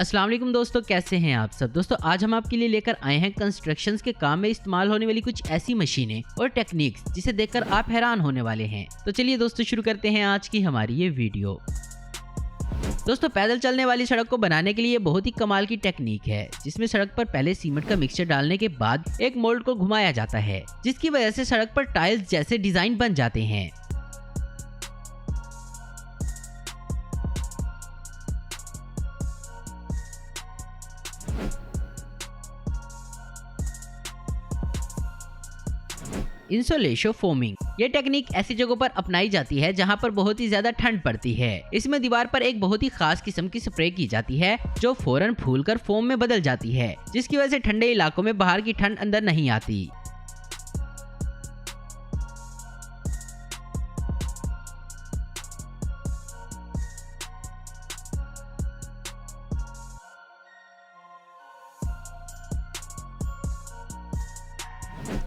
अस्सलाम वालेकुम दोस्तों, कैसे हैं आप सब। दोस्तों आज हम आपके लिए लेकर आए हैं कंस्ट्रक्शंस के काम में इस्तेमाल होने वाली कुछ ऐसी मशीनें और टेक्निक्स जिसे देखकर आप हैरान होने वाले हैं। तो चलिए दोस्तों शुरू करते हैं आज की हमारी ये वीडियो। दोस्तों पैदल चलने वाली सड़क को बनाने के लिए बहुत ही कमाल की टेक्निक है, जिसमें सड़क पर पहले सीमेंट का मिक्सचर डालने के बाद एक मोल्ड को घुमाया जाता है, जिसकी वजह से सड़क पर टाइल्स जैसे डिजाइन बन जाते हैं। इंसोलेशन फोमिंग ये टेक्निक ऐसी जगहों पर अपनाई जाती है जहां पर बहुत ही ज्यादा ठंड पड़ती है। इसमें दीवार पर एक बहुत ही खास किस्म की स्प्रे की जाती है जो फौरन फूलकर फोम में बदल जाती है, जिसकी वजह से ठंडे इलाकों में बाहर की ठंड अंदर नहीं आती।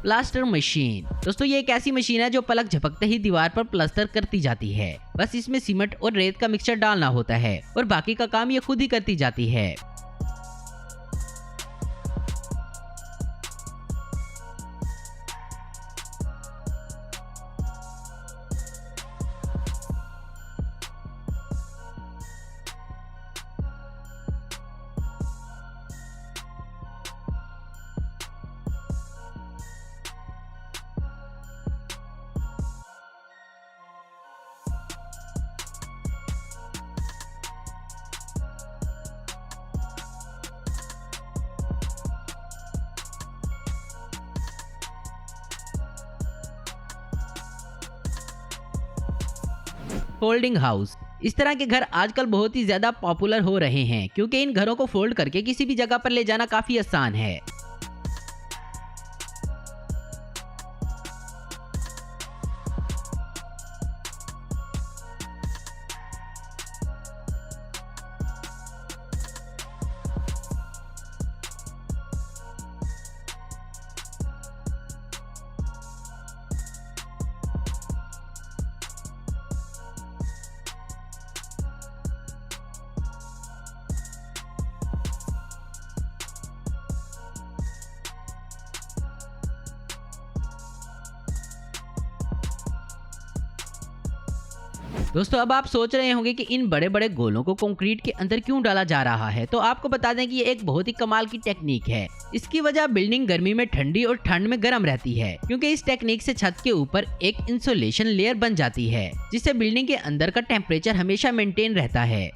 प्लास्टर मशीन दोस्तों ये एक ऐसी मशीन है जो पलक झपकते ही दीवार पर प्लास्टर करती जाती है। बस इसमें सीमेंट और रेत का मिक्सचर डालना होता है और बाकी का काम ये खुद ही करती जाती है। फोल्डिंग हाउस इस तरह के घर आजकल बहुत ही ज्यादा पॉपुलर हो रहे हैं, क्योंकि इन घरों को फोल्ड करके किसी भी जगह पर ले जाना काफी आसान है। दोस्तों अब आप सोच रहे होंगे कि इन बड़े बड़े गोलों को कंक्रीट के अंदर क्यों डाला जा रहा है, तो आपको बता दें कि ये एक बहुत ही कमाल की टेक्निक है। इसकी वजह बिल्डिंग गर्मी में ठंडी और ठंड में गर्म रहती है, क्योंकि इस टेक्निक से छत के ऊपर एक इंसुलेशन लेयर बन जाती है, जिससे बिल्डिंग के अंदर का टेम्परेचर हमेशा मेंटेन रहता है।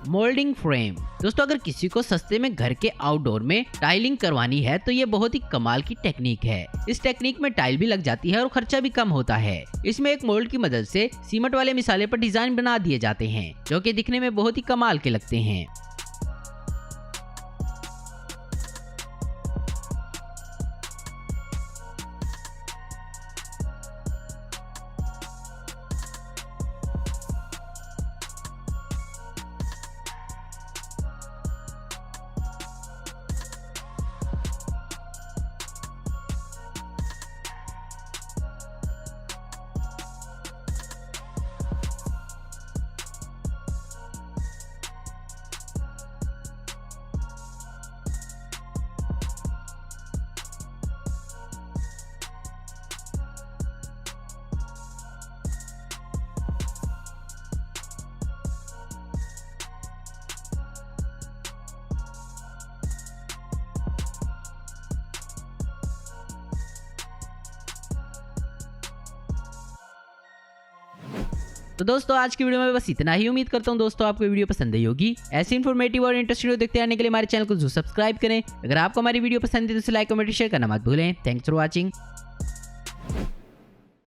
मोल्डिंग फ्रेम दोस्तों अगर किसी को सस्ते में घर के आउटडोर में टाइलिंग करवानी है तो ये बहुत ही कमाल की टेक्निक है। इस टेक्निक में टाइल भी लग जाती है और खर्चा भी कम होता है। इसमें एक मोल्ड की मदद से सीमेंट वाले मिसाले पर डिजाइन बना दिए जाते हैं, जो कि दिखने में बहुत ही कमाल के लगते हैं। तो दोस्तों आज की वीडियो में बस इतना ही। उम्मीद करता हूँ दोस्तों आपको वीडियो पसंद आई होगी। ऐसे इन्फॉर्मेटिव और इंटरेस्टिंग वीडियो देखते रहने के लिए हमारे चैनल को जरूर सब्सक्राइब करें। अगर आपको हमारी वीडियो पसंद है तो लाइक कमेंट शेयर करना मत भूलें। Thanks for watching.